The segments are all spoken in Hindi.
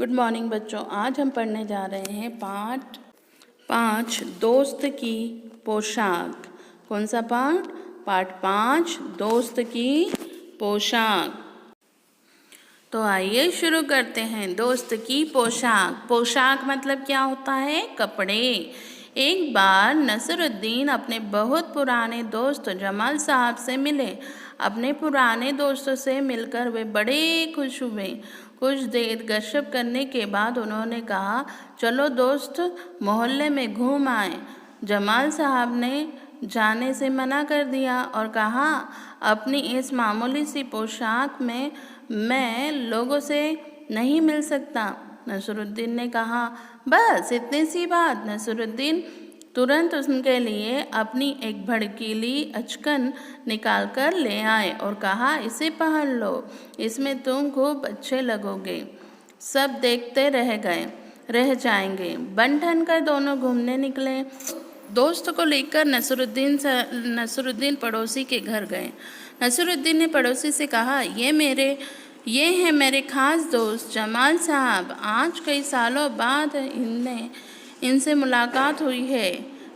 गुड मॉर्निंग बच्चों। आज हम पढ़ने जा रहे हैं पाठ 5 दोस्त की पोशाक। कौन सा पाठ? पाठ 5 दोस्त की पोशाक। तो आइए शुरू करते हैं। दोस्त की पोशाक। पोशाक मतलब क्या होता है? कपड़े। एक बार नसरुद्दीन अपने बहुत पुराने दोस्त जमाल साहब से मिले। अपने पुराने दोस्तों से मिलकर वे बड़े खुश हुए। कुछ देर गपशप करने के बाद उन्होंने कहा, चलो दोस्त मोहल्ले में घूम आए। जमाल साहब ने जाने से मना कर दिया और कहा, अपनी इस मामूली सी पोशाक में मैं लोगों से नहीं मिल सकता। नसरुद्दीन ने कहा, बस इतनी सी बात। नसरुद्दीन तुरंत उनके लिए अपनी एक भड़कीली अचकन निकाल कर ले आए और कहा, इसे पहन लो, इसमें तुम खूब अच्छे लगोगे। सब देखते रह जाएंगे। बन ठन कर दोनों घूमने निकले। दोस्त को लेकर नसरुद्दीन पड़ोसी के घर गए। नसरुद्दीन ने पड़ोसी से कहा, ये हैं मेरे खास दोस्त जमाल साहब। आज कई सालों बाद इनसे मुलाकात हुई है।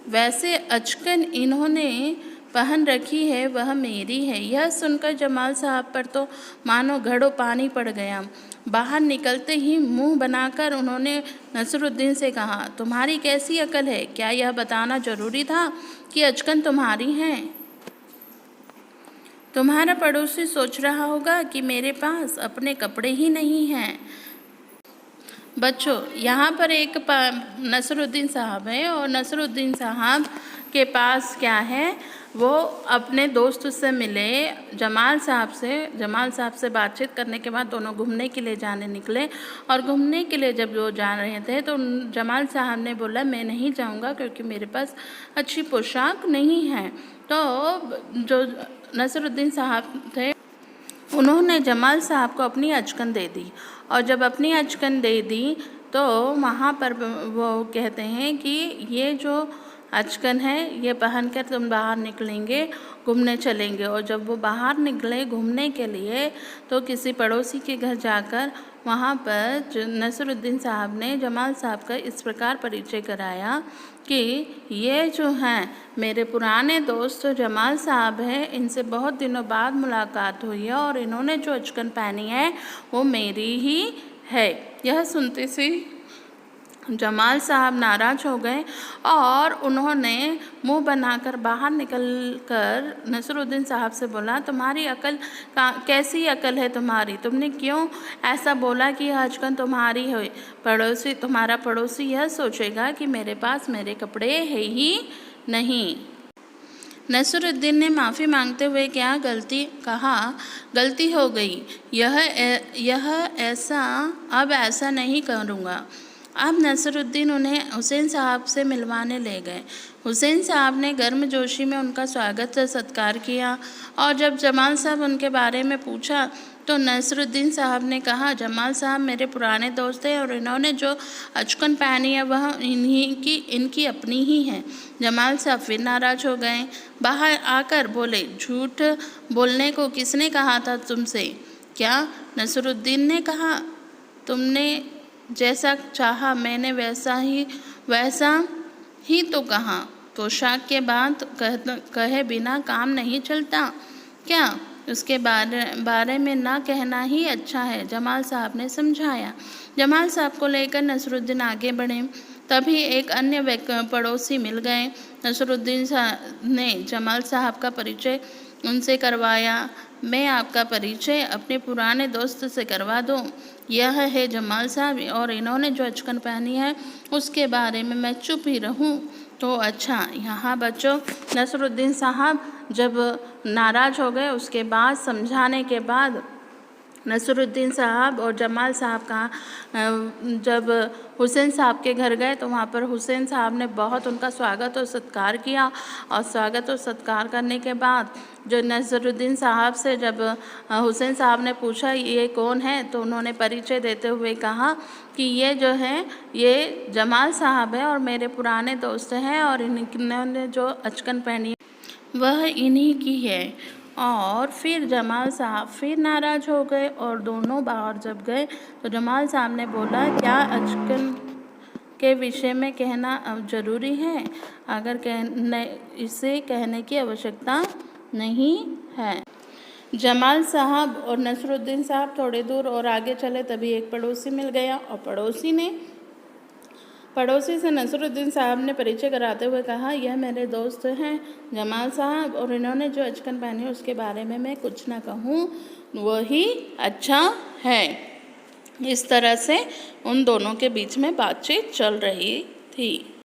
वैसे अचकन इन्होंने पहन रखी है वह मेरी है। यह सुनकर जमाल साहब पर तो मानो घड़ों पानी पड़ गया। बाहर निकलते ही मुंह बनाकर उन्होंने नसरुद्दीन से कहा, तुम्हारी कैसी अकल है? क्या यह बताना जरूरी था कि अचकन तुम्हारी है? तुम्हारा पड़ोसी सोच रहा होगा कि मेरे पास अपने कपड़े ही नहीं हैं। बच्चों, यहाँ पर एक नसरुद्दीन साहब है और नसरुद्दीन साहब के पास क्या है, वो अपने दोस्त से मिले जमाल साहब से बातचीत करने के बाद दोनों घूमने के लिए जाने निकले। और घूमने के लिए जब वो जा रहे थे तो जमाल साहब ने बोला, मैं नहीं जाऊँगा क्योंकि मेरे पास अच्छी पोशाक नहीं है। तो जो नसरुद्दीन साहब थे उन्होंने जमाल साहब को अपनी अचकन दे दी। और जब अपनी अचकन दे दी तो वहाँ पर वो कहते हैं कि ये जो अचकन है ये पहनकर तुम बाहर निकलेंगे, घूमने चलेंगे। और जब वो बाहर निकले घूमने के लिए तो किसी पड़ोसी के घर जाकर वहाँ पर नसरुद्दीन साहब ने जमाल साहब का इस प्रकार परिचय कराया कि ये जो हैं मेरे पुराने दोस्त जमाल साहब हैं, इनसे बहुत दिनों बाद मुलाकात हुई है और इन्होंने जो अचकन पहनी है वो मेरी ही है। यह सुनते से जमाल साहब नाराज़ हो गए और उन्होंने मुंह बनाकर बाहर निकलकर नसरुद्दीन साहब से बोला, तुम्हारी अकल कैसी अकल है तुम्हारी? तुमने क्यों ऐसा बोला कि यह अचकन तुम्हारी है? तुम्हारा पड़ोसी यह सोचेगा कि मेरे पास मेरे कपड़े है ही नहीं। नसरुद्दीन ने माफ़ी मांगते हुए कहा, गलती हो गई। अब ऐसा नहीं करूँगा। अब नसरुद्दीन उन्हें हुसैन साहब से मिलवाने ले गए। हुसैन साहब ने गर्मजोशी में उनका स्वागत सत्कार किया और जब जमाल साहब उनके बारे में पूछा तो नसरुद्दीन साहब ने कहा, जमाल साहब मेरे पुराने दोस्त हैं और इन्होंने जो अचकन पहनी है वह इनकी अपनी ही है। जमाल साहब फिर नाराज़ हो गए। बाहर आकर बोले, झूठ बोलने को किसने कहा था तुमसे? क्या? नसरुद्दीन ने कहा, तुमने जैसा चाहा मैंने वैसा ही तो कहा। पोशाक के बाद कहे बिना काम नहीं चलता क्या? उसके बारे में ना कहना ही अच्छा है, जमाल साहब ने समझाया। जमाल साहब को लेकर नसरुद्दीन आगे बढ़े। तभी एक अन्य पड़ोसी मिल गए। नसरुद्दीन ने जमाल साहब का परिचय उनसे करवाया। मैं आपका परिचय अपने पुराने दोस्त से करवा दूं। यह है जमाल साहब और इन्होंने जो अचकन पहनी है उसके बारे में मैं चुप ही रहूं तो अच्छा। यहाँ बच्चों, नसरुद्दीन साहब जब नाराज़ हो गए उसके बाद समझाने के बाद नसरुद्दीन साहब और जमाल साहब जब हुसैन साहब के घर गए तो वहाँ पर हुसैन साहब ने बहुत उनका स्वागत और सत्कार किया। और स्वागत और सत्कार करने के बाद जो नसरुद्दीन साहब से जब हुसैन साहब ने पूछा ये कौन है तो उन्होंने परिचय देते हुए कहा कि ये जो है ये जमाल साहब है और मेरे पुराने दोस्त हैं और इन्होंने जो अचकन पहनी वह इन्हीं की है। और फिर जमाल साहब फिर नाराज़ हो गए और दोनों बाहर जब गए तो जमाल साहब ने बोला, क्या अचकन के विषय में कहना अब ज़रूरी है? अगर इसे कहने की आवश्यकता नहीं है। जमाल साहब और नसरुद्दीन साहब थोड़े दूर और आगे चले, तभी एक पड़ोसी मिल गया और पड़ोसी से नसरुद्दीन साहब ने परिचय कराते हुए कहा, यह मेरे दोस्त हैं जमाल साहब, और इन्होंने जो अचकन पहनी उसके बारे में मैं कुछ ना कहूँ वही अच्छा है। इस तरह से उन दोनों के बीच में बातचीत चल रही थी।